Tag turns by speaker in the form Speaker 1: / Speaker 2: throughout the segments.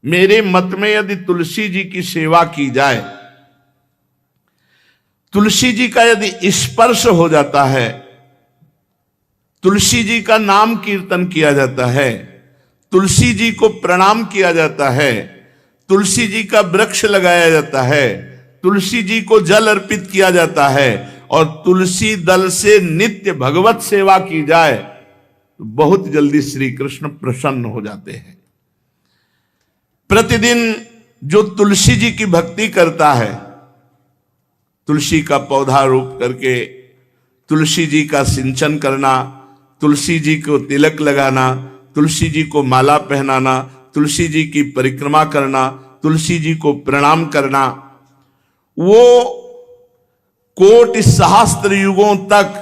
Speaker 1: मेरे मत में यदि तुलसी जी की सेवा की जाए, तुलसी जी का यदि स्पर्श हो जाता है, तुलसी जी का नाम कीर्तन किया जाता है, तुलसी जी को प्रणाम किया जाता है, तुलसी जी का वृक्ष लगाया जाता है, तुलसी जी को जल अर्पित किया जाता है और तुलसी दल से नित्य भगवत सेवा की जाए तो बहुत जल्दी श्री कृष्ण प्रसन्न हो जाते हैं। प्रतिदिन जो तुलसी जी की भक्ति करता है, तुलसी का पौधा रोप करके तुलसी जी का सिंचन करना, तुलसी जी को तिलक लगाना, तुलसी जी को माला पहनाना, तुलसी जी की परिक्रमा करना, तुलसी जी को प्रणाम करना, वो कोटि सहस्त्र युगों तक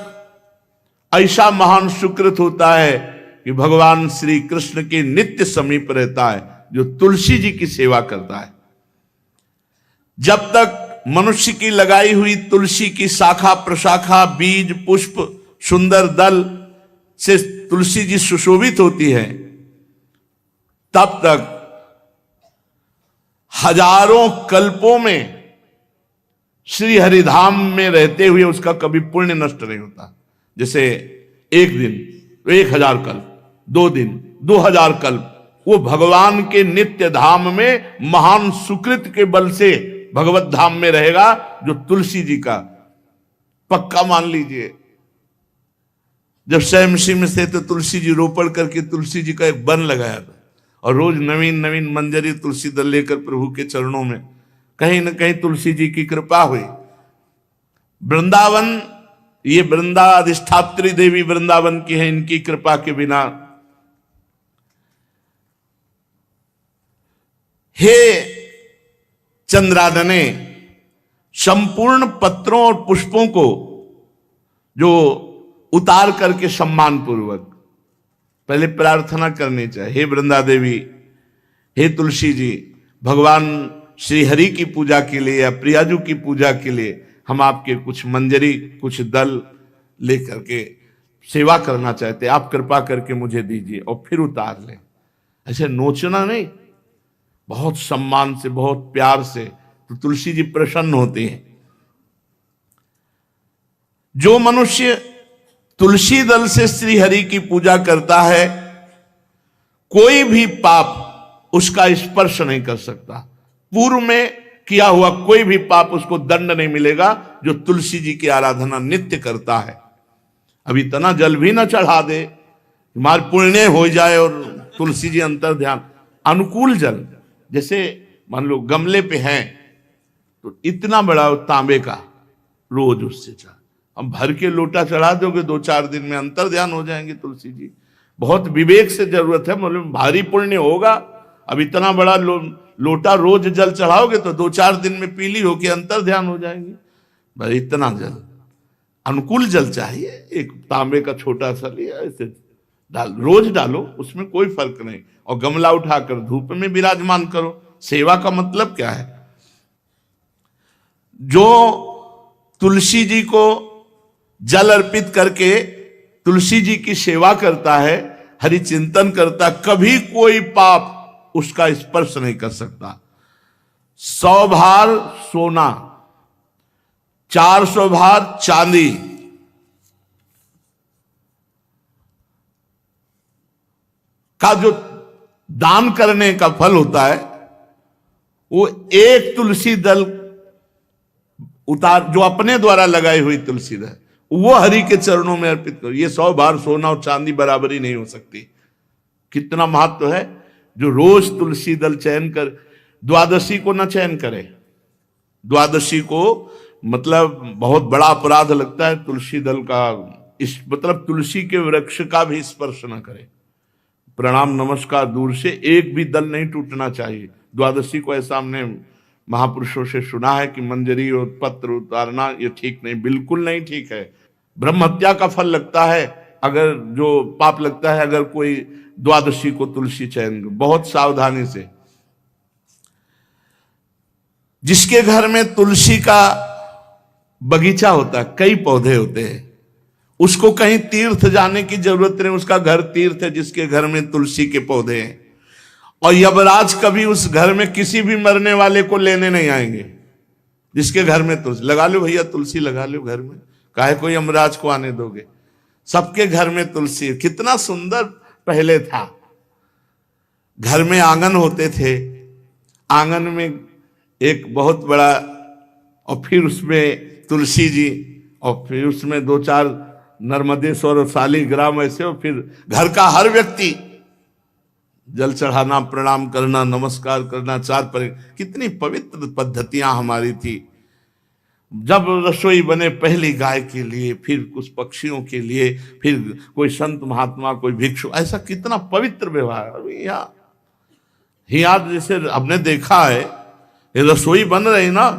Speaker 1: ऐसा महान सुकृत होता है कि भगवान श्री कृष्ण के नित्य समीप रहता है जो तुलसी जी की सेवा करता है। जब तक मनुष्य की लगाई हुई तुलसी की शाखा प्रशाखा, बीज, पुष्प, सुंदर दल से तुलसी जी सुशोभित होती है, तब तक हजारों कल्पों में श्री हरिधाम में रहते हुए उसका कभी पुण्य नष्ट नहीं होता। जैसे एक दिन 1000 कल्प, 2 दिन 2000 कल्प वो भगवान के नित्य धाम में महान सुकृत के बल से भगवत धाम में रहेगा, जो तुलसी जी का पक्का मान लीजिए। जब स्वयं में से तो तुलसी जी रोपण करके तुलसी जी का एक वन लगाया था और रोज नवीन नवीन मंजरी तुलसी दल लेकर प्रभु के चरणों में, कहीं न कहीं तुलसी जी की कृपा हुई। वृंदावन, ये वृंदा अधिष्ठात्री देवी वृंदावन की है, इनकी कृपा के बिना हे चंद्रादने संपूर्ण पत्रों और पुष्पों को जो उतार करके सम्मान पूर्वक पहले प्रार्थना करनी चाहिए, हे वृंदा देवी, हे तुलसी जी, भगवान श्री हरि की पूजा के लिए या प्रियाजू की पूजा के लिए हम आपके कुछ मंजरी, कुछ दल लेकर के सेवा करना चाहते हैं, आप कृपा करके मुझे दीजिए, और फिर उतार लें। ऐसे नोचना नहीं, बहुत सम्मान से, बहुत प्यार से, तो तुलसी जी प्रसन्न होते हैं। जो मनुष्य तुलसी दल से श्री हरि की पूजा करता है, कोई भी पाप उसका स्पर्श नहीं कर सकता। पूर्व में किया हुआ कोई भी पाप उसको दंड नहीं मिलेगा जो तुलसी जी की आराधना नित्य करता है। अब इतना जल भी ना चढ़ा दे, हमारे पुण्य हो जाए और तुलसी जी अंतर ध्यान, अनुकूल जल, जैसे मान लो गमले पे हैं तो इतना बड़ा तांबे का रोज उससे चढ़ा, हम भर के लोटा चढ़ा दोगे 2-4 दिन में अंतर ध्यान हो जाएंगे तुलसी जी। बहुत विवेक से जरूरत है, मतलब भारी पुण्य होगा। अब इतना बड़ा लोटा रोज जल चढ़ाओगे तो 2-4 दिन में पीली होके अंतर ध्यान हो जाएंगे। भाई इतना जल, अनुकूल जल चाहिए, एक तांबे का छोटा सा लिया, ऐसे डाल, रोज डालो, उसमें कोई फर्क नहीं, और गमला उठाकर धूप में विराजमान करो। सेवा का मतलब क्या है? जो तुलसी जी को जल अर्पित करके तुलसी जी की सेवा करता है, हरि चिंतन करता, कभी कोई पाप उसका स्पर्श नहीं कर सकता। 100 भार सोना, 400 भार चांदी, का जो दान करने का फल होता है, वो एक तुलसी दल उतार, जो अपने द्वारा लगाई हुई तुलसी दल, वो हरि के चरणों में अर्पित करो। ये 100 भार सोना और चांदी बराबरी नहीं हो सकती। कितना महत्व है। जो रोज तुलसी दल चयन कर, द्वादशी को न चयन करे, द्वादशी को मतलब बहुत बड़ा अपराध लगता है तुलसी दल का, इस मतलब तुलसी के वृक्ष का भी स्पर्श न करे, प्रणाम नमस्कार दूर से, एक भी दल नहीं टूटना चाहिए। द्वादशी को ऐसा हमने महापुरुषों से सुना है कि मंजरी और पत्र उतारना ये ठीक नहीं, बिल्कुल नहीं ठीक है। ब्रह्म हत्या का फल लगता है, अगर जो पाप लगता है अगर कोई द्वादशी को तुलसी चयन, बहुत सावधानी से। जिसके घर में तुलसी का बगीचा होता है, कई पौधे होते हैं, उसको कहीं तीर्थ जाने की जरूरत नहीं, उसका घर तीर्थ है जिसके घर में तुलसी के पौधे हैं। और यमराज कभी उस घर में किसी भी मरने वाले को लेने नहीं आएंगे। जिसके घर में तुलसी लगा लो भैया, तुलसी लगा लो घर में, काहे कोई यमराज को आने दोगे? सबके घर में तुलसी। कितना सुंदर पहले था। घर में आंगन होते थे, आंगन में एक बहुत बड़ा, और फिर उसमें तुलसी जी, और फिर उसमें दो चार नर्मदेश्वर शालिग्राम ऐसे, और फिर घर का हर व्यक्ति जल चढ़ाना, प्रणाम करना, नमस्कार करना, चार पर। कितनी पवित्र पद्धतियां हमारी थी। जब रसोई बने पहली गाय के लिए, फिर कुछ पक्षियों के लिए, फिर कोई संत महात्मा, कोई भिक्षु, ऐसा कितना पवित्र व्यवहार। यहाँ जैसे हमने देखा है, ये रसोई बन रही ना,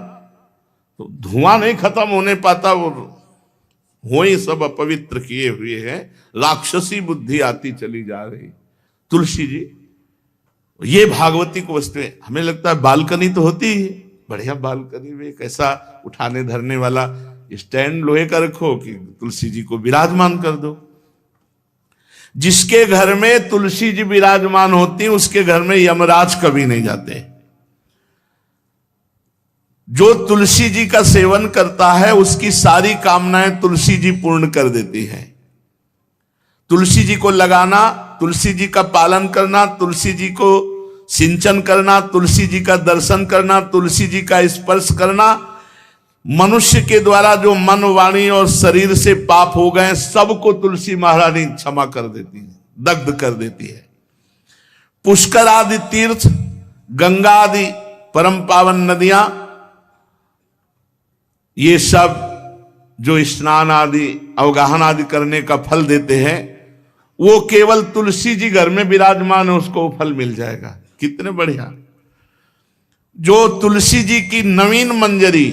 Speaker 1: तो धुआं नहीं खत्म होने पाता, वो ही सब अपवित्र किए हुए हैं। राक्षसी बुद्धि आती चली जा रही। तुलसी जी, ये भागवती को वस्तुएं, हमें लगता है बालकनी तो होती ही, बढ़िया बालकनी में एक ऐसा उठाने धरने वाला स्टैंड लोहे का रखो कि तुलसी जी को विराजमान कर दो। जिसके घर में तुलसी जी विराजमान होती, उसके घर में यमराज कभी नहीं जाते। जो तुलसी जी का सेवन करता है, उसकी सारी कामनाएं तुलसी जी पूर्ण कर देती है। तुलसी जी को लगाना, तुलसी जी का पालन करना, तुलसी जी को सिंचन करना, तुलसी जी का दर्शन करना, तुलसी जी का स्पर्श करना, मनुष्य के द्वारा जो मन, वाणी और शरीर से पाप हो गए, सबको तुलसी महारानी क्षमा कर देती है, दग्ध कर देती है। पुष्कर आदि तीर्थ, गंगा आदि परम पावन नदियां, ये सब जो स्नान आदि, अवगाहन आदि करने का फल देते हैं, वो केवल तुलसी जी घर में विराजमान है, उसको फल मिल जाएगा। कितने बढ़िया। जो तुलसी जी की नवीन मंजरी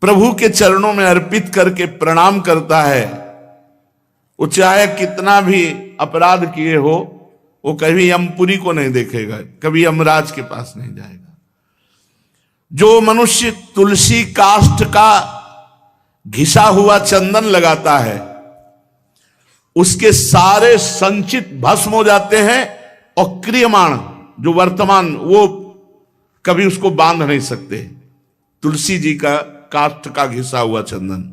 Speaker 1: प्रभु के चरणों में अर्पित करके प्रणाम करता है, वो चाहे कितना भी अपराध किए हो, वो कभी यमपुरी को नहीं देखेगा, कभी यमराज के पास नहीं जाएगा। जो मनुष्य तुलसी काष्ठ का घिसा हुआ चंदन लगाता है, उसके सारे संचित भस्म हो जाते हैं, और क्रियमाण जो वर्तमान, वो कभी उसको बांध नहीं सकते। तुलसी जी का काष्ठ का घिसा हुआ चंदन।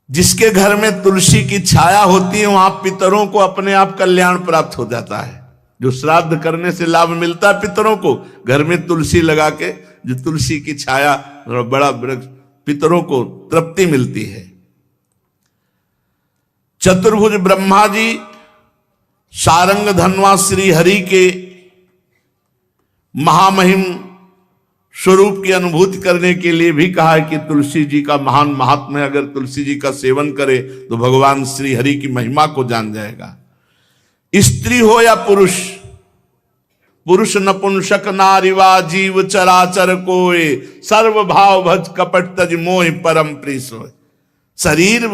Speaker 1: जिसके घर में तुलसी की छाया होती है, वहां पितरों को अपने आप कल्याण प्राप्त हो जाता है। जो श्राद्ध करने से लाभ मिलता है पितरों को, घर में तुलसी लगा के, जो तुलसी की छाया, बड़ा वृक्ष, पितरों को तृप्ति मिलती है। चतुर्भुज ब्रह्मा जी सारंग धनवा श्री हरि के महामहिम स्वरूप की अनुभूति करने के लिए भी कहा है कि तुलसी जी का महान महात्म्य, अगर तुलसी जी का सेवन करे तो भगवान श्री हरि की महिमा को जान जाएगा। स्त्री हो या पुरुष, पुरुष नपुंसक नारीवा जीव चराचर कोय, सर्व भाव भज कपट तज मोह परम प्रिय सोय। शरीर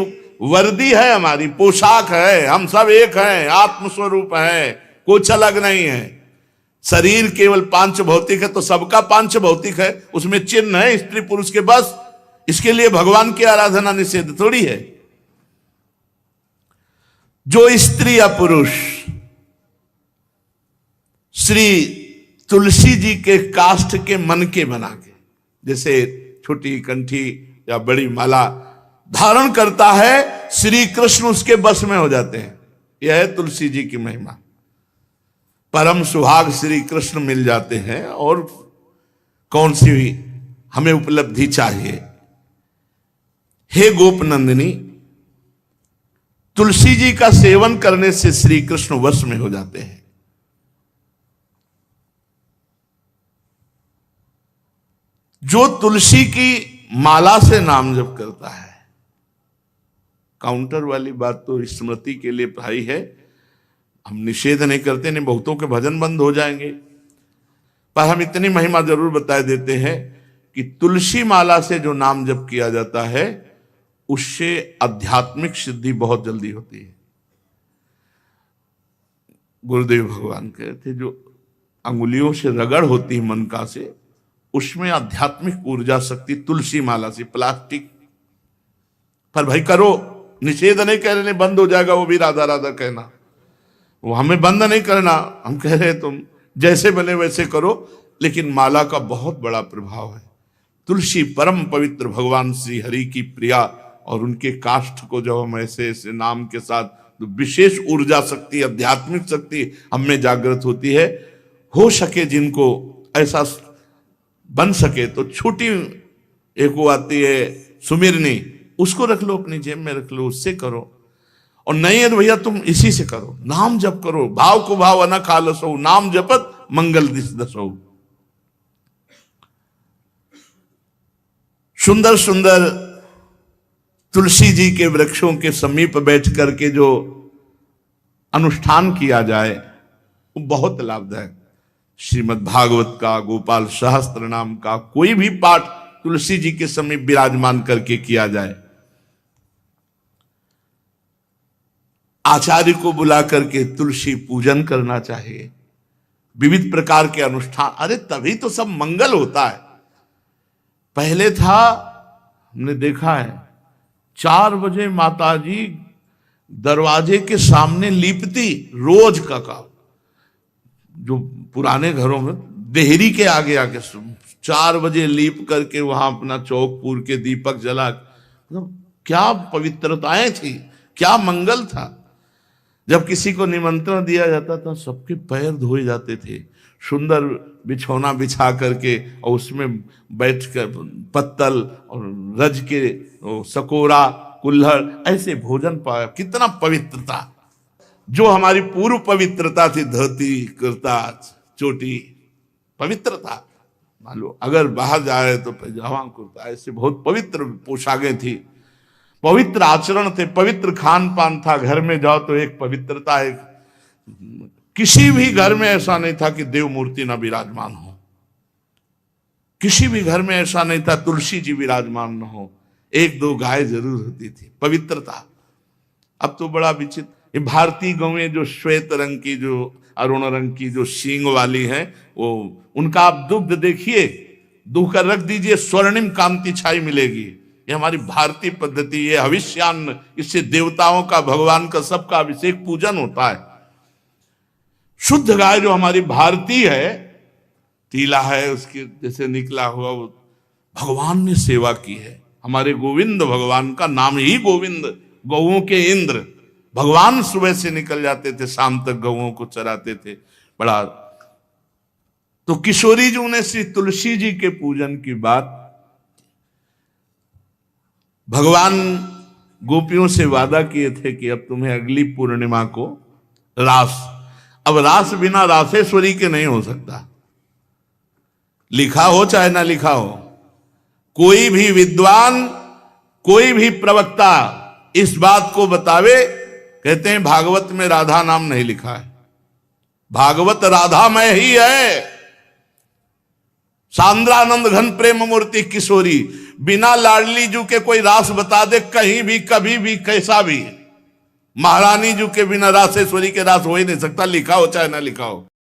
Speaker 1: वर्दी है, हमारी पोशाक है, हम सब एक हैं, आत्मस्वरूप है, कुछ अलग नहीं है। शरीर केवल पांच भौतिक है, तो सबका पांच भौतिक है, उसमें चिन्ह है स्त्री पुरुष के, बस। इसके लिए भगवान की आराधना निषेध थोड़ी है। जो स्त्री या पुरुष श्री तुलसी जी के काष्ठ के मन के बना के, जैसे छोटी कंठी या बड़ी माला धारण करता है, श्री कृष्ण उसके बस में हो जाते हैं। यह है तुलसी जी की महिमा। परम सुहाग श्री कृष्ण मिल जाते हैं, और कौन सी भी हमें उपलब्धि चाहिए। हे गोप नंदिनी, तुलसी जी का सेवन करने से श्री कृष्ण वश में हो जाते हैं। जो तुलसी की माला से नाम जप करता है, काउंटर वाली बात तो स्मृति के लिए भाई है, हम निषेध नहीं करते, नहीं बहुतों के भजन बंद हो जाएंगे, पर हम इतनी महिमा जरूर बता देते हैं कि तुलसी माला से जो नाम जप किया जाता है, उससे आध्यात्मिक सिद्धि बहुत जल्दी होती है। गुरुदेव भगवान कहते, जो अंगुलियों से रगड़ होती है मन का से, उसमें आध्यात्मिक ऊर्जा शक्ति तुलसी माला से। प्लास्टिक पर भाई करो, निषेध नहीं कह रहे, बंद हो जाएगा वो भी राधा राधा कहना, वो हमें बंद नहीं करना, हम कह रहे तुम जैसे बने वैसे करो, लेकिन माला का बहुत बड़ा प्रभाव है। तुलसी परम पवित्र, भगवान श्री हरि की प्रिया, और उनके काष्ठ को जब हम ऐसे ऐसे नाम के साथ, तो विशेष ऊर्जा शक्ति, आध्यात्मिक शक्ति हम में जागृत होती है। हो सके जिनको ऐसा बन सके तो छोटी एक वो आती है सुमिरनी, उसको रख लो, अपनी जेब में रख लो, उससे करो। और नहीं है तो भैया तुम इसी से करो, नाम जप करो, भाव को भाव अना खालसो, नाम जपत मंगल दिस दसो। सुंदर सुंदर तुलसी जी के वृक्षों के समीप बैठ करके जो अनुष्ठान किया जाए वो बहुत लाभदायक। श्रीमद् भागवत का, गोपाल सहस्त्र नाम का कोई भी पाठ तुलसी जी के समीप विराजमान करके किया जाए, आचार्य को बुला करके तुलसी पूजन करना चाहिए, विविध प्रकार के अनुष्ठान, अरे तभी तो सब मंगल होता है। पहले था, हमने देखा है, 4 बजे माताजी दरवाजे के सामने लीपती, रोज का काम। जो पुराने घरों में देहरी के आगे आके 4 बजे लीप करके वहां अपना चौक पूर के दीपक जला, मतलब क्या पवित्रताएं थी, क्या मंगल था। जब किसी को निमंत्रण दिया जाता था सबके पैर धोए जाते थे, सुंदर बिछौना बिछा करके, और उसमें बैठ कर पत्तल और रज के सकोरा कुल्हड़ ऐसे भोजन पाया, कितना पवित्रता। जो हमारी पूर्व पवित्रता थी, धोती कुर्ता चोटी, पवित्रता। मान लो अगर बाहर जा रहे तो पैजामा कुर्ता, ऐसे बहुत पवित्र पोशाकें थी, पवित्र आचरण थे, पवित्र खान पान था। घर में जाओ तो एक पवित्रता, एक किसी भी घर में ऐसा नहीं था कि देव मूर्ति न विराजमान हो, किसी भी घर में ऐसा नहीं था तुलसी जी विराजमान न हो, 1-2 गाय जरूर होती थी, पवित्रता। अब तो बड़ा विचित्र, भारतीय गौएं जो श्वेत रंग की, जो अरुण रंग की, जो सींग वाली हैं, वो उनका आप दुग्ध देखिए, दूह कर रख दीजिए, स्वर्णिम कांति छाई मिलेगी। ये हमारी भारतीय पद्धति, ये हविष्यान्न, इससे देवताओं का, भगवान का, सबका अभिषेक पूजन होता है। शुद्ध गाय जो हमारी भारतीय है, तीला है उसके जैसे निकला हुआ, वो भगवान ने सेवा की है। हमारे गोविंद भगवान का नाम ही गोविंद, गौओं के इंद्र। भगवान सुबह से निकल जाते थे, शाम तक गौओं को चराते थे। बड़ा तो किशोरी जी ने श्री तुलसी जी के पूजन की बात, भगवान गोपियों से वादा किए थे कि अब तुम्हें अगली पूर्णिमा को रास, अब रास बिना रासेश्वरी के नहीं हो सकता, लिखा हो चाहे ना लिखा हो। कोई भी विद्वान, कोई भी प्रवक्ता इस बात को बतावे, कहते हैं भागवत में राधा नाम नहीं लिखा है, भागवत राधामय ही है। सांद्रानंद घन प्रेम मूर्ति किशोरी, बिना लाडली जू के कोई रास बता दे कहीं भी, कभी भी, कैसा भी, महारानी जू के बिना रासेश्वरी के रास हो ही नहीं सकता, लिखा हो चाहे ना लिखा हो।